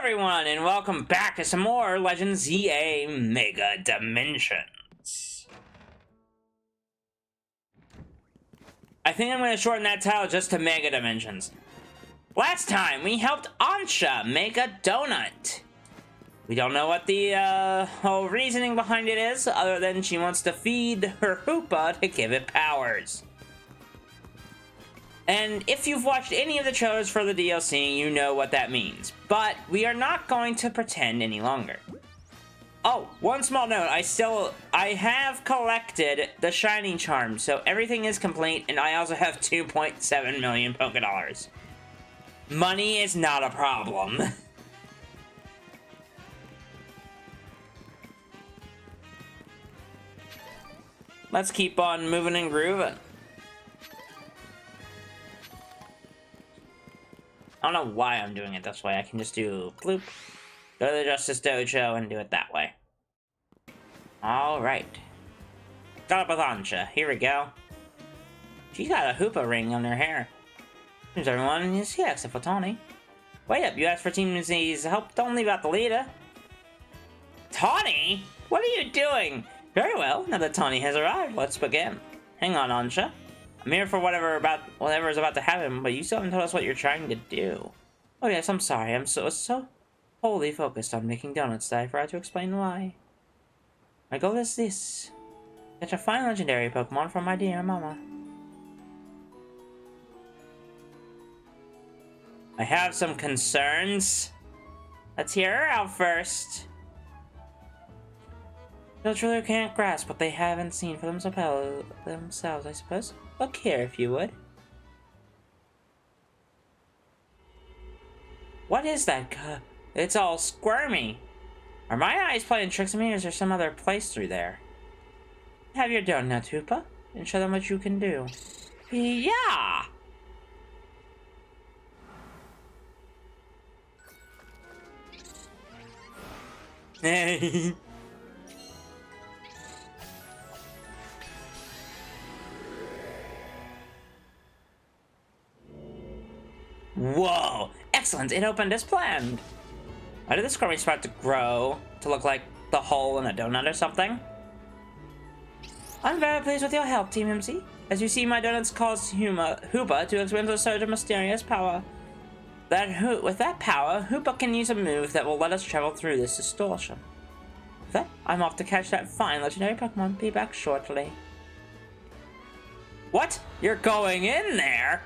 everyone, and welcome back to some more Legends ZA Mega Dimensions. I think I'm going to shorten that title just to Mega Dimensions. Last time, we helped Ansha make a donut. We don't know what the whole reasoning behind it is, other than she wants to feed her Hoopa to give it powers. And if you've watched any of the trailers for the DLC, you know what that means. But we are not going to pretend any longer. Oh, one small note, I have collected the Shining Charm, so everything is complete, and I also have 2.7 million Pokédollars. Money is not a problem. Let's keep on moving and grooving. I don't know why I'm doing it this way. I can just do bloop, go to the Justice Dojo, and do it that way. Alright. Got up with Ansha. Here we go. She's got a Hoopa ring on her hair. Seems everyone is here except for Tawny. Wait up, you asked for Team Z's help. Don't leave out the leader. Tawny? What are you doing? Very well, now that Tawny has arrived, let's begin. Hang on, Ansha. I'm here for whatever is about to happen, but you still haven't told us what you're trying to do. Oh yes, I'm sorry. I'm so wholly focused on making donuts that I forgot to explain why. My goal is this. Catch a fine legendary Pokemon from my dear mama. I have some concerns. Let's hear her out first. They'll truly can't grasp what they haven't seen for themselves, I suppose. Look here, if you would. What is that? It's all squirmy. Are my eyes playing tricks on me, or is there some other place through there? Have your donut, Hoopa, and show them what you can do. Yeah! Hey! Whoa! Excellent! It opened as planned! Why did the squirmy spot to grow to look like the hole in a donut or something? I'm very pleased with your help, Team MC. As you see, my donuts caused Hoopa to experience a surge of mysterious power. With that power, Hoopa can use a move that will let us travel through this distortion. With that, I'm off to catch that fine legendary Pokemon. Be back shortly. What? You're going in there?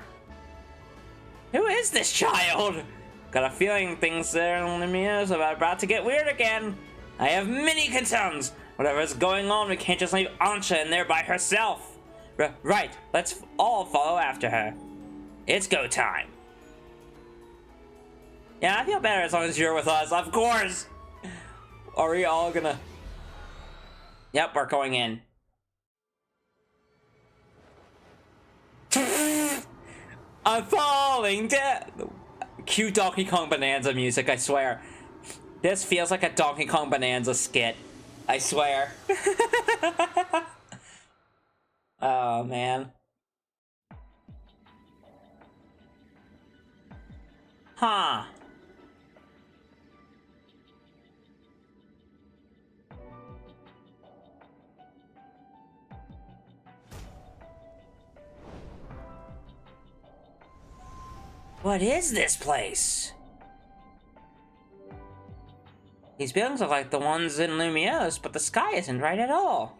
Who is this child? Got a feeling things there in Lumiose are about to get weird again. I have many concerns. Whatever's going on, we can't just leave Ansha in there by herself. Right, let's all follow after her. It's go time. Yeah, I feel better as long as you're with us, of course. Are we all gonna... Yep, we're going in. I'm falling down. Cute Donkey Kong Bonanza music, I swear. This feels like a Donkey Kong Bonanza skit. I swear. Oh, man. Huh. What is this place? These buildings look like the ones in Lumiose, but the sky isn't right at all.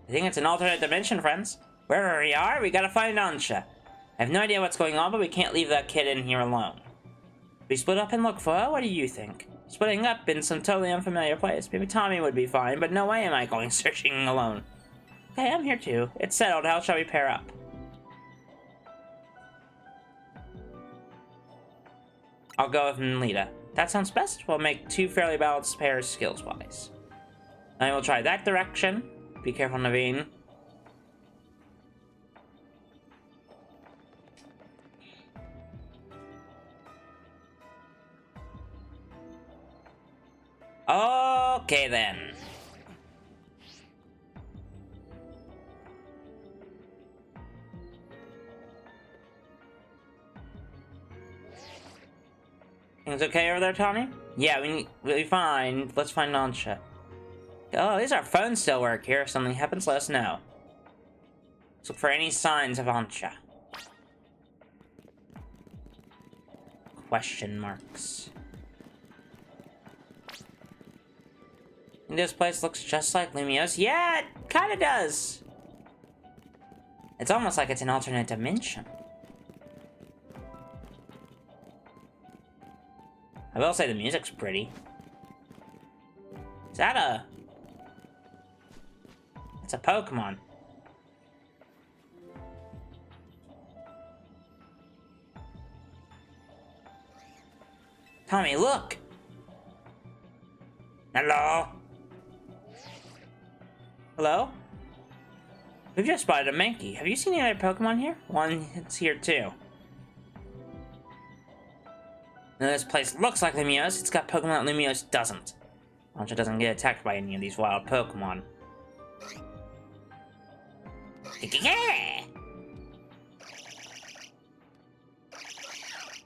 I think it's an alternate dimension, friends. Wherever we are, we gotta find Ansha. I have no idea what's going on, but we can't leave that kid in here alone. We split up and look for her? What do you think? Splitting up in some totally unfamiliar place. Maybe Tommy would be fine, but no way am I going searching alone. Okay, I'm here too. It's settled. How shall we pair up? I'll go with Nlita. That sounds best. We'll make two fairly balanced pairs skills-wise. I will try that direction. Be careful, Naveen. Okay, then. Things okay over there, Tommy? Yeah, we'll be fine. Let's find Ansha. Oh, at least our phones still work here. If something happens, let us know. Let's look for any signs of Ansha. Question marks. And this place looks just like Lumio's. Yeah, it kinda does. It's almost like it's an alternate dimension. I will say the music's pretty. Is that a... It's a Pokémon. Tommy, look! Hello? Hello? We've just spotted a Mankey. Have you seen any other Pokemon here? One is here too. Now this place looks like Lumio's. It's got Pokemon that Lumio's doesn't. Ansha doesn't get attacked by any of these wild Pokemon. Yeah!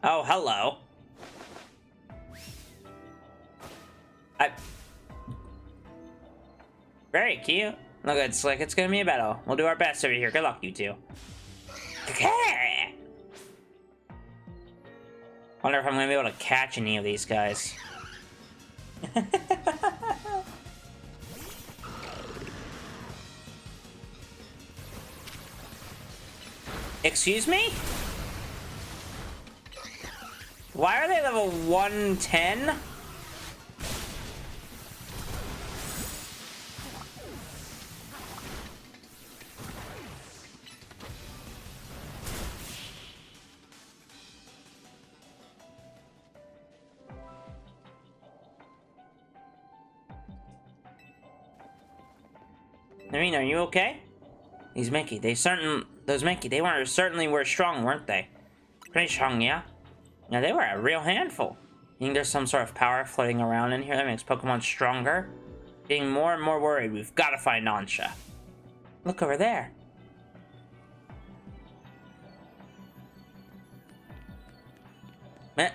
Oh, hello. Very cute. Look, it's like it's gonna be a battle. We'll do our best over here. Good luck, you two. Wonder if I'm gonna be able to catch any of these guys. Excuse me? Why are they level 110? Narine, are you okay? These Mankey, those Mankey, they certainly were strong, weren't they? Pretty strong, yeah? Yeah, they were a real handful. You think there's some sort of power floating around in here that makes Pokemon stronger? Getting more and more worried. We've got to find Ansha. Look over there. But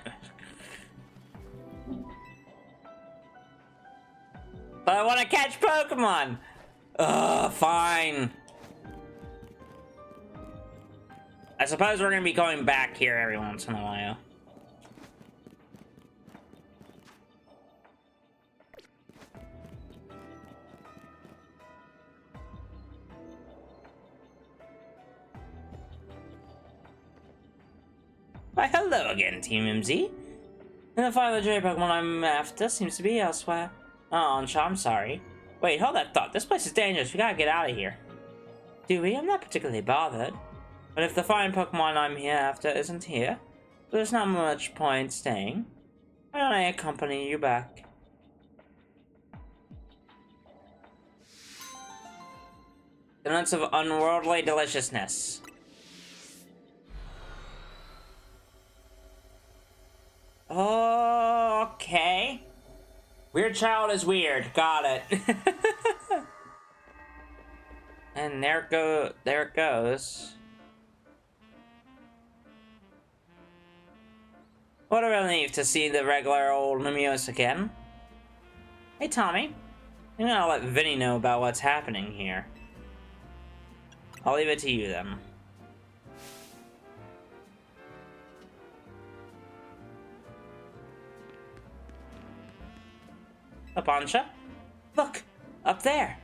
I want to catch Pokemon! Ugh, fine. I suppose we're gonna be going back here every once in a while. Why, hello again, Team MZ. And the final J Pokemon I'm after seems to be elsewhere. Oh, Ansha, I'm sorry. Wait, hold that thought. This place is dangerous. We gotta get out of here. Do we? I'm not particularly bothered. But if the fine Pokemon I'm here after isn't here, there's not much point staying. Why don't I accompany you back? Donuts of unworldly deliciousness. Okay. Weird child is weird. Got it. And there it goes. What a relief to see the regular old Lumiose again. Hey, Tommy. I'm gonna let Vinny know about what's happening here. I'll leave it to you, then. Up, Ansha? Look! Up there!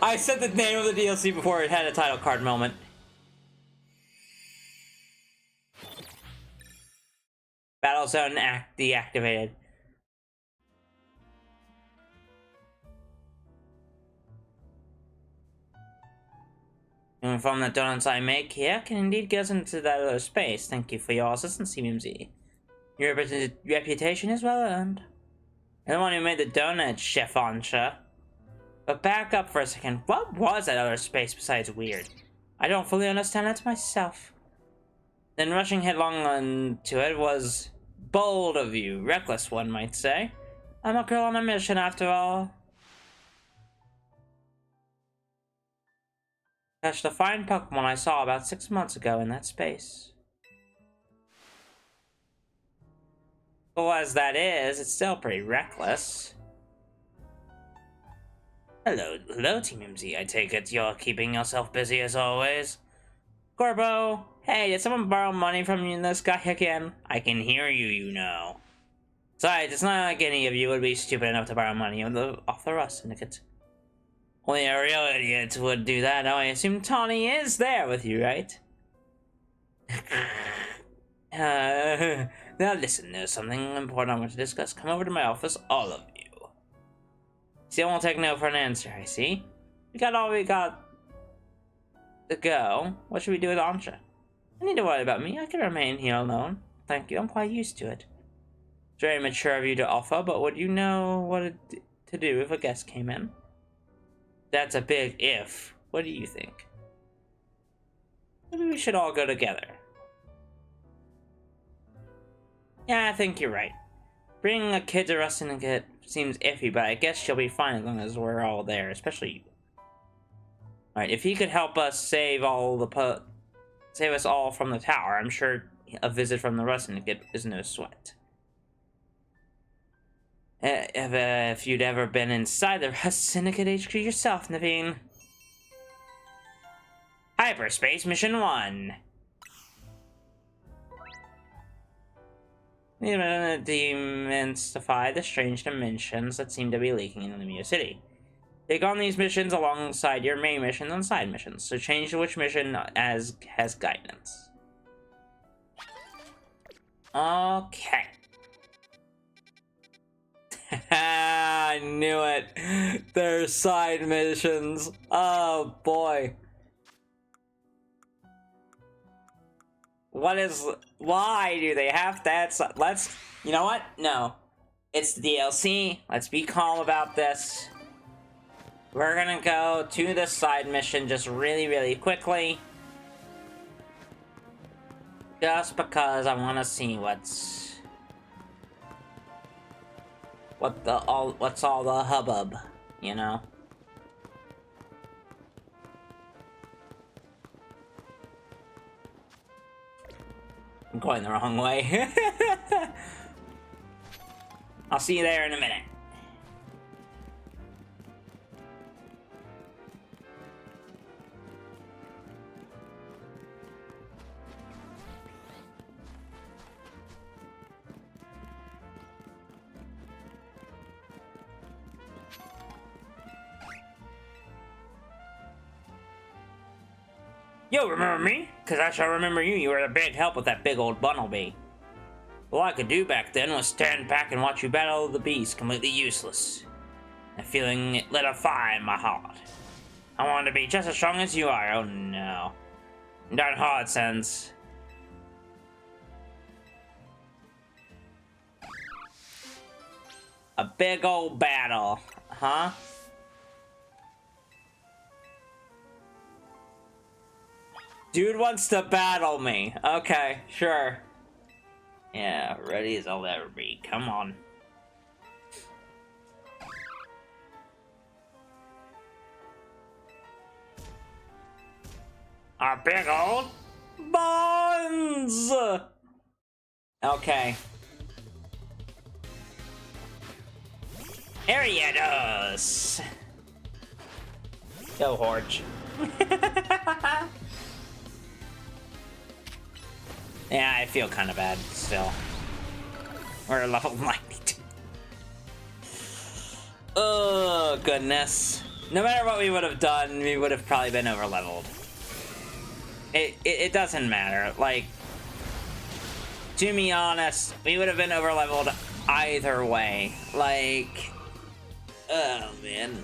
I said the name of the DLC before it had a title card moment. Battle Zone deactivated. And from the donuts I make here can indeed get us into that other space. Thank you for your assistance, CMZ. Your reputation is well earned. You're the one who made the donut, Chef Ansha. But back up for a second. What was that other space besides weird? I don't fully understand it myself. Then rushing headlong onto it was Bold of you. Reckless, one might say. I'm a girl on a mission, after all. Catch the fine Pokémon I saw about 6 months ago in that space. Cool as that is, it's still pretty reckless. Hello, Team MZ. I take it you're keeping yourself busy as always. Corbo, hey, did someone borrow money from you, this guy again? I can hear you, you know. Besides, it's not like any of you would be stupid enough to borrow money off the Rust Syndicate. Only a real idiot would do that. Now I assume Tawny is there with you, right? Now listen, there's something important I want to discuss. Come over to my office, all of you. Still won't take no for an answer, I see. We got all we got to go. What should we do with Ansha? I need to worry about me. I can remain here alone. Thank you, I'm quite used to it. It's very mature of you to offer, but would you know what to do if a guest came in? That's a big if. What do you think? Maybe we should all go together. Yeah, I think you're right. Bringing a kid to Rust Syndicate seems iffy, but I guess she'll be fine as long as we're all there, especially you. Alright, if he could help us save us all from the tower, I'm sure a visit from the Rust Syndicate is no sweat. If you'd ever been inside the Rust Syndicate HQ yourself, Naveen. Hyperspace Mission 1. We need to demystify the strange dimensions that seem to be leaking in the Mew City. Take on these missions alongside your main missions and side missions, so change which mission as has guidance. Okay. I knew it. They're side missions. Oh boy. Why do they have that? You know what? No. It's the DLC. Let's be calm about this. We're gonna go to this side mission just really quickly. Just because I want to see what's all the hubbub, you know? I'm going the wrong way. I'll see you there in a minute. You remember me? Cause I shall remember you. You were a big help with that big old Bunnelby. All I could do back then was stand back and watch you battle the beast, completely useless. And feeling it lit a fire in my heart. I wanted to be just as strong as you are. Oh no. Darn hard sense. A big old battle, huh? Dude wants to battle me. Okay, sure. Yeah, ready as I'll ever be. Come on. Our big old bonds! Okay. Ariados! Go, Horge. Yeah, I feel kind of bad still. We're level 92. Oh, goodness. No matter what we would have done, we would have probably been over leveled. It doesn't matter. Like, to be honest, we would have been over leveled either way. Like, oh man.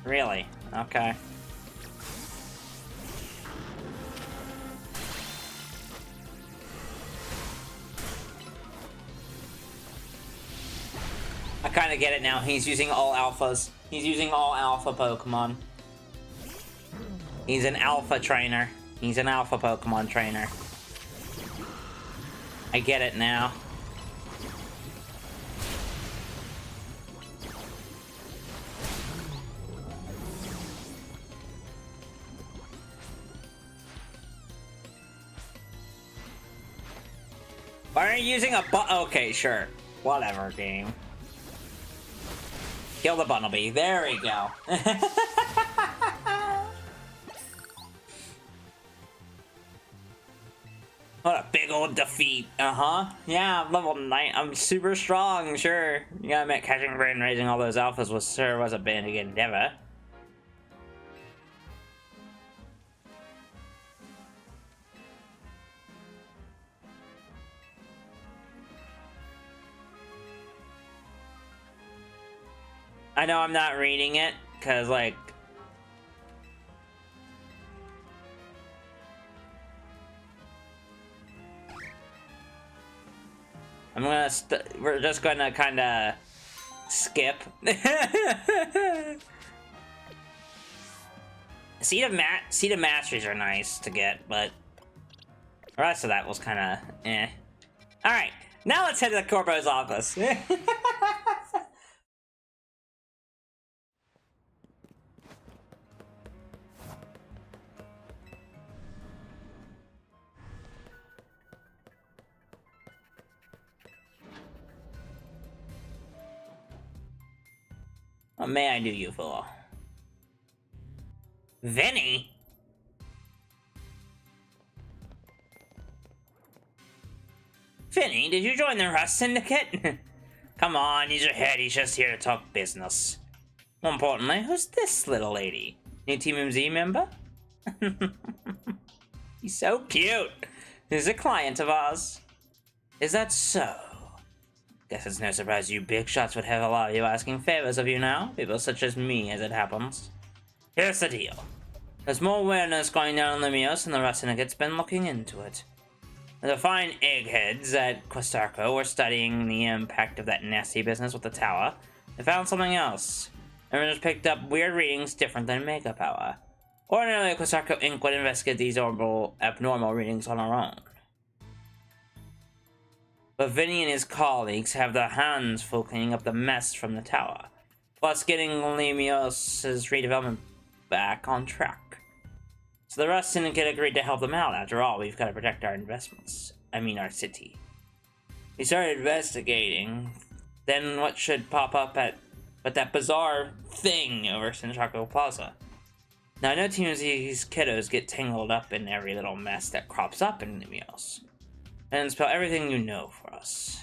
Really? Okay. I kind kind of get it now. He's using all alphas. He's using all alpha Pokemon. He's an alpha trainer. He's an alpha Pokemon trainer. I get it now. Why are you using a okay, sure. Whatever, game. Kill the Bunnelby. There we go. What a big old defeat. Uh-huh. Yeah, I'm level 9. I'm super strong, sure. You gotta admit, catching Brain and raising all those alphas was a big endeavor. I know I'm not reading it, because, like... we're just gonna kinda... skip. Seed of Masteries are nice to get, but... the rest of that was kinda... eh. Alright, now let's head to the Corpo's office. What may I do you for? Vinny? Vinny, did you join the Rust Syndicate? Come on, use your head, he's just here to talk business. More importantly, who's this little lady? New Team MZ member? He's so cute. He's a client of ours. Is that so? Guess it's no surprise you big shots would have a lot of you asking favors of you now. People such as me, as it happens. Here's the deal. There's more awareness going down in Limios, and the Rust Syndicate's been looking into it. The fine eggheads at Questarco were studying the impact of that nasty business with the tower. They found something else. Everyone just picked up weird readings different than Mega Power. Ordinarily, Questarco Inc. would investigate these abnormal readings on our own. But Vinny and his colleagues have their hands full cleaning up the mess from the tower, plus getting Limios' redevelopment back on track. So the Rust Syndicate agreed to help them out. After all, we've got to protect our investments. I mean, our city. We started investigating. Then what should pop up but that bizarre thing over Sintraco Plaza. Now, I know these kiddos get tangled up in every little mess that crops up in Limios. And spell everything you know for us.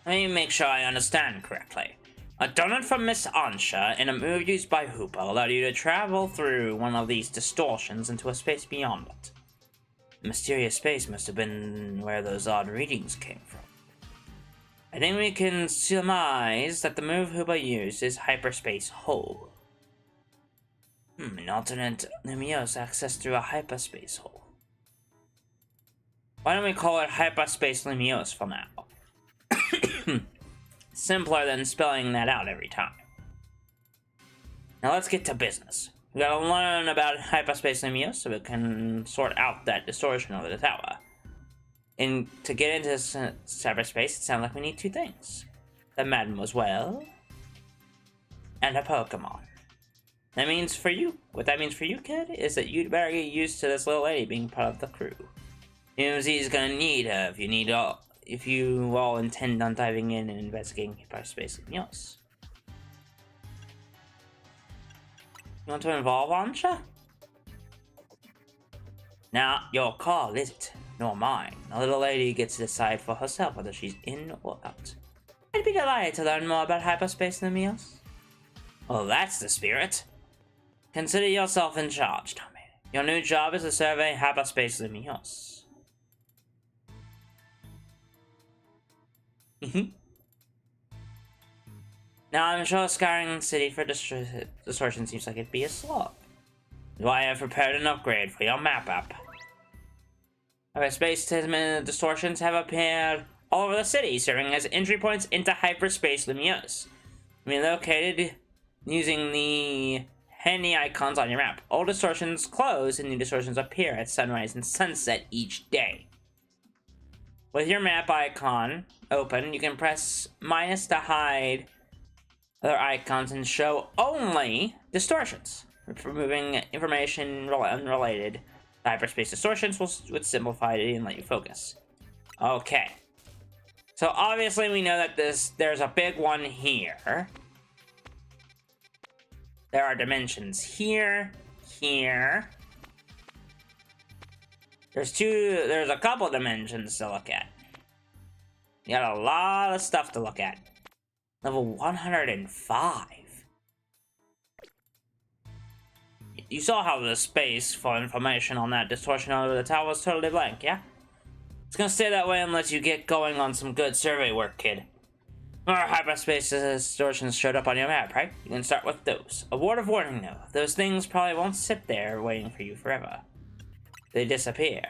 Let me make sure I understand correctly. A donut from Miss Ansha in a move used by Hoopa allowed you to travel through one of these distortions into a space beyond it. The mysterious space must have been where those odd readings came from. I think we can surmise that the move Hoopa used is Hyperspace Hole. An alternate Limios access through a hyperspace hole. Why don't we call it Hyperspace Limios for now? Simpler than spelling that out every time. Now let's get to business. We gotta learn about Hyperspace Limios so we can sort out that distortion over the tower. And to get into cyberspace, it sounds like we need two things. The Mademoiselle and a Pokemon. That means for you, what that means for you, kid, is that you'd better get used to this little lady being part of the crew. MZ is gonna need her if you all intend on diving in and investigating Hyperspace Limios. You want to involve Ansha? Now, your call, is it? Nor mine. The little lady gets to decide for herself whether she's in or out. I'd be delighted to learn more about Hyperspace Limios. Well, that's the spirit. Consider yourself in charge, Tommy. Your new job is to survey Hyperspace Limios. Now, I'm sure scouring the city for distortion seems like it'd be a slog. I have prepared an upgrade for your map app. Hyperspace distortions have appeared all over the city, serving as entry points into hyperspace lumiose. Located using the handy icons on your map. Old distortions close and new distortions appear at sunrise and sunset each day. With your map icon open, you can press minus to hide other icons and show only distortions. Removing information unrelated to hyperspace distortions would simplify it and let you focus. Okay. So obviously we know that there's a big one here. There are dimensions here, here. There's a couple dimensions to look at. You got a lot of stuff to look at. Level 105. You saw how the space for information on that distortion over the tower was totally blank, yeah? It's gonna stay that way unless you get going on some good survey work, kid. More hyperspace distortions showed up on your map, right? You can start with those. A word of warning though, those things probably won't sit there waiting for you forever. They disappear.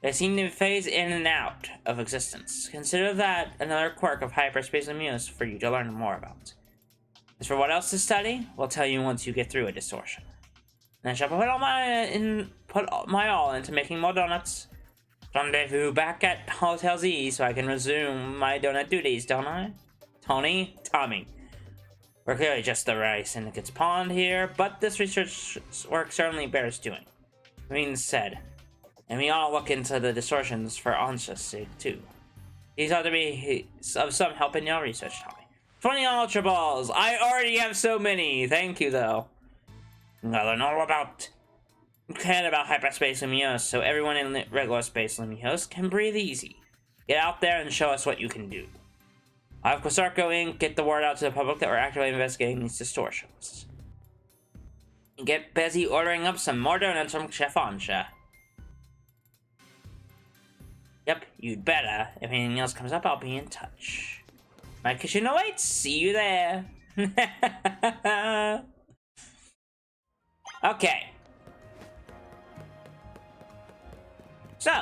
They seem to phase in and out of existence. Consider that another quirk of hyperspace lumiose for you to learn more about. As for what else to study, we'll tell you once you get through a distortion. And I shall put my all into making more donuts. Rendezvous back at Hotel Z so I can resume my donut duties, don't I? Tommy. We're clearly just the rice in the kid's pond here, but this research work certainly bears doing. Being said, and we all look into the distortions for Ansha's sake too. These ought to be of some help in your research, Tommy. 20 Ultra Balls! I already have so many! Thank you, though. I learn all about hyperspace lumiose, so everyone in the regular space lumiose can breathe easy. Get out there and show us what you can do. I have Quasarco Inc. Get the word out to the public that we're actively investigating these distortions. Get busy ordering up some more donuts from Chef Ansha. Yep, you'd better. If anything else comes up, I'll be in touch. My kitchen awaits. See you there. Okay. So,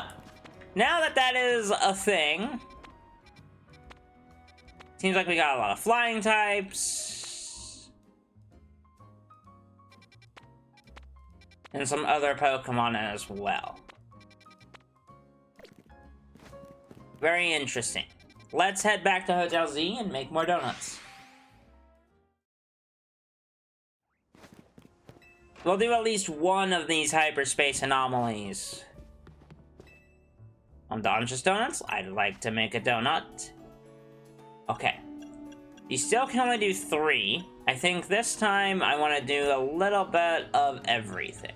now that is a thing, seems like we got a lot of flying types. And some other Pokemon as well. Very interesting. Let's head back to Hotel Z and make more donuts. We'll do at least one of these hyperspace anomalies. On Ansha's donuts, I'd like to make a donut. Okay. You still can only do 3. I think this time I want to do a little bit of everything.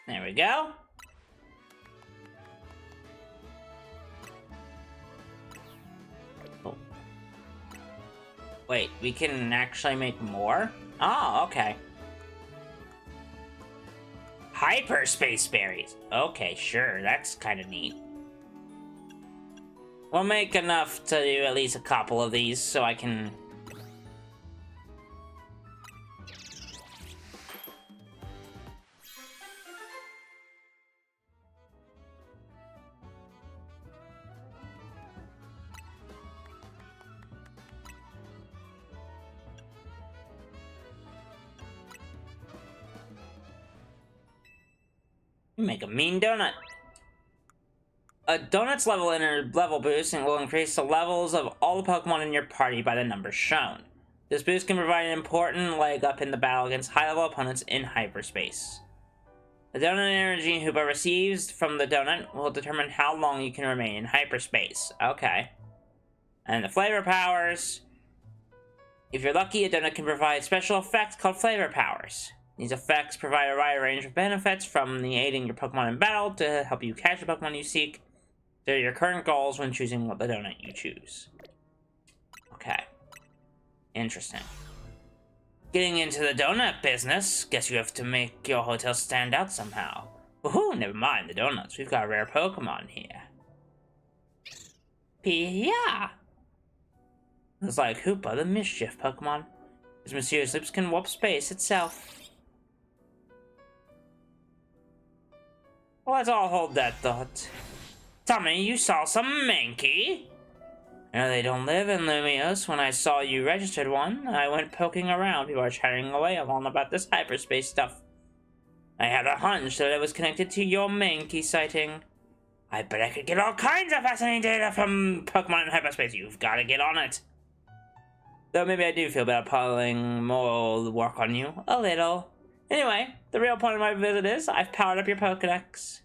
There we go. Oh. Wait, we can actually make more? Oh, okay. Hyperspace berries. Okay, sure, that's kind of neat. We'll make enough to do at least a couple of these so I can... Make a mean donut. A donut's level boost and will increase the levels of all the Pokemon in your party by the numbers shown. This boost can provide an important leg up in the battle against high-level opponents in hyperspace. The donut energy Hoopa receives from the donut will determine how long you can remain in hyperspace. Okay. And the flavor powers. If you're lucky, a donut can provide special effects called flavor powers. These effects provide a wide range of benefits, from the aiding your Pokemon in battle to help you catch the Pokemon you seek, to your current goals when choosing what the donut you choose. Okay. Interesting. Getting into the donut business, guess you have to make your hotel stand out somehow. Woohoo, never mind the donuts. We've got rare Pokemon here. Yeah. It's like Hoopa, the mischief Pokemon. His mysterious lips can warp space itself. Well, let's all hold that thought. Tell me, you saw some Mankey? No, they don't live in Lumios. When I saw you registered one, I went poking around. People are chatting away along about this hyperspace stuff. I had a hunch that it was connected to your Mankey sighting. I bet I could get all kinds of fascinating data from Pokemon in hyperspace. You've got to get on it. Though maybe I do feel bad piling more work on you. A little. Anyway, the real point of my visit is I've powered up your Pokedex.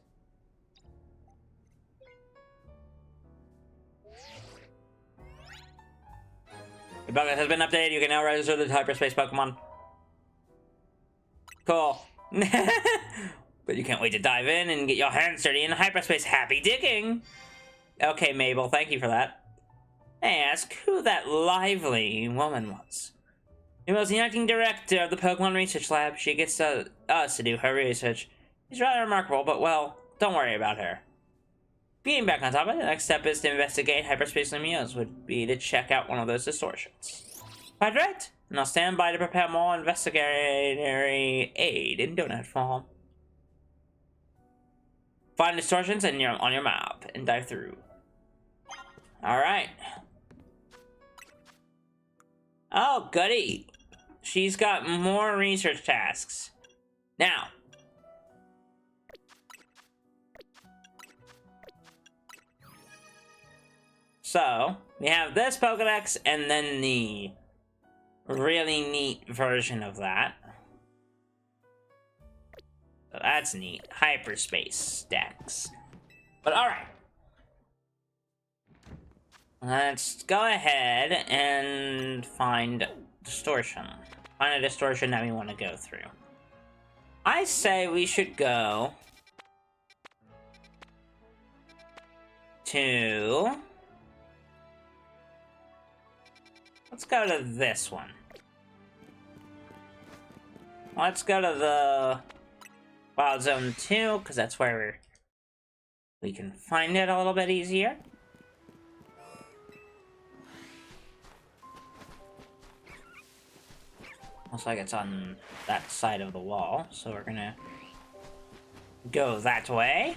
Your Pokedex has been updated. You can now register the hyperspace Pokemon. Cool. But you can't wait to dive in and get your hands dirty in hyperspace. Happy digging! Okay, Mabel, thank you for that. Hey, ask who that lively woman was. She was the acting director of the Pokemon Research Lab. She gets us to do her research. She's rather remarkable, but well, don't worry about her. Being back on top of it, the next step is to investigate hyperspace Lumios, would be to check out one of those distortions. Quite right, and I'll stand by to prepare more investigatory aid in donut form. Find distortions on your map and dive through. Alright. Oh, goody. She's got more research tasks. Now. So, we have this Pokedex and then the really neat version of that. So that's neat. Hyperspace Dex. But alright. Let's go ahead and find distortion. Find a distortion that we want to go through. I say we should go to... Let's go to this one. Let's go to the Wild Zone 2, because that's where we can find it a little bit easier. Looks like it's on that side of the wall, so we're gonna go that way.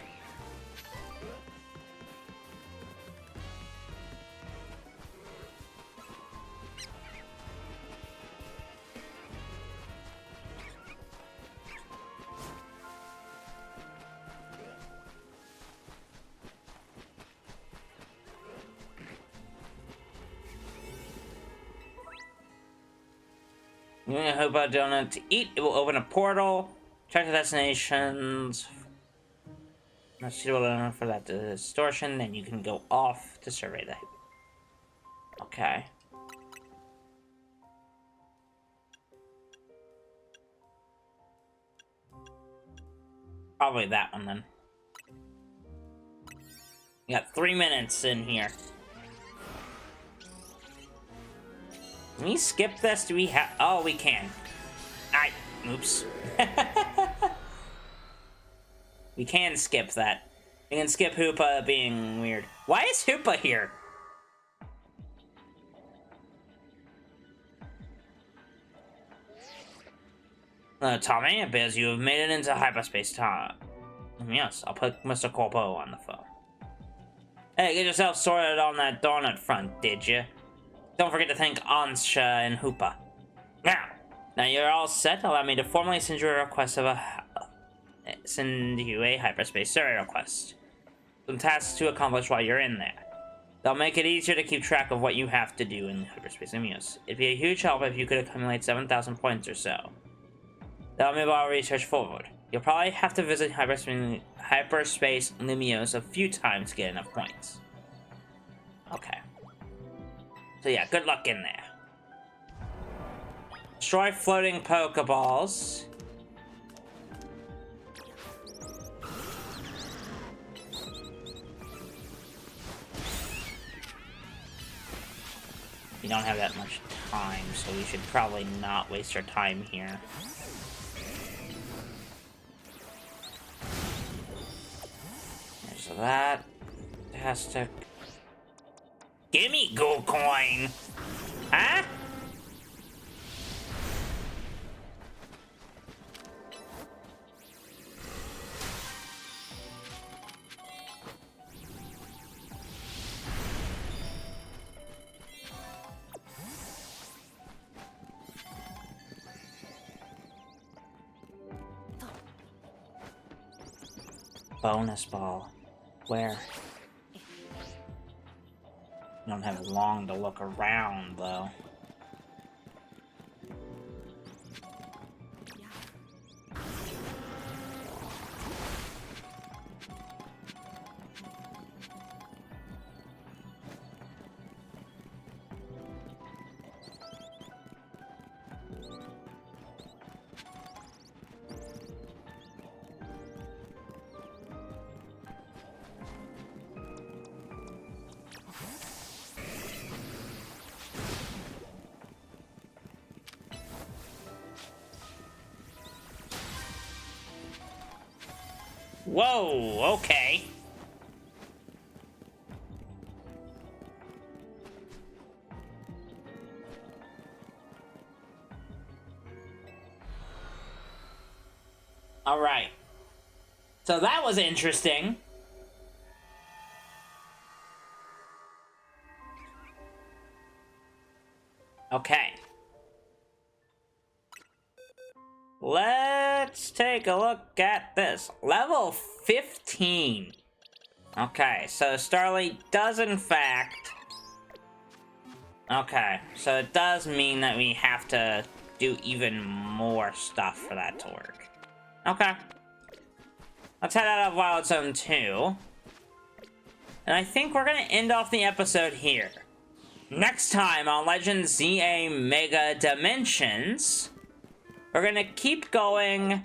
You're gonna hope a donut to eat. It will open a portal. Check the destinations. Not suitable enough for that distortion. Then you can go off to survey that. Okay. Probably that one then. We got 3 minutes in here. Can we skip this? Do we have... Oh, we can. Oops. We can skip that. We can skip Hoopa being weird. Why is Hoopa here? Tommy, it appears you have made it into hyperspace time. Yes, I'll put Mr. Corpo on the phone. Hey, get yourself sorted on that donut front, did you? Don't forget to thank Ansha and Hoopa. Now you're all set. Allow me to formally send you a request send you a hyperspace survey request. Some tasks to accomplish while you're in there. They'll make it easier to keep track of what you have to do in hyperspace Lumios. It'd be a huge help if you could accumulate 7,000 points or so. That'll move our research forward. You'll probably have to visit hyperspace Lumios a few times to get enough points. Okay. So yeah, good luck in there. Destroy floating Pokeballs. We don't have that much time, so we should probably not waste our time here. There's that. Fantastic. Gimme gold coin! Huh? Bonus ball. Where? Don't have long to look around, though. Whoa, okay. All right. So that was interesting. Okay. Let's take a look at this. Level 15. Okay, so Starly does in fact... Okay, so it does mean that we have to do even more stuff for that to work. Okay. Let's head out of Wild Zone 2. And I think we're going to end off the episode here. Next time on Legend ZA Mega Dimensions, we're going to keep going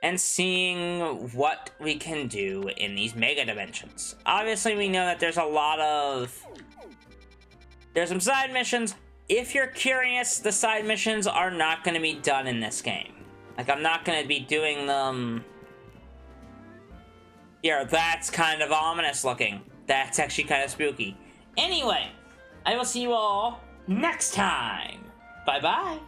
and seeing what we can do in these Mega Dimensions. Obviously, we know that there's a lot of... There's some side missions. If you're curious, the side missions are not going to be done in this game. Like, I'm not going to be doing them... Here, that's kind of ominous looking. That's actually kind of spooky. Anyway, I will see you all next time. Bye-bye.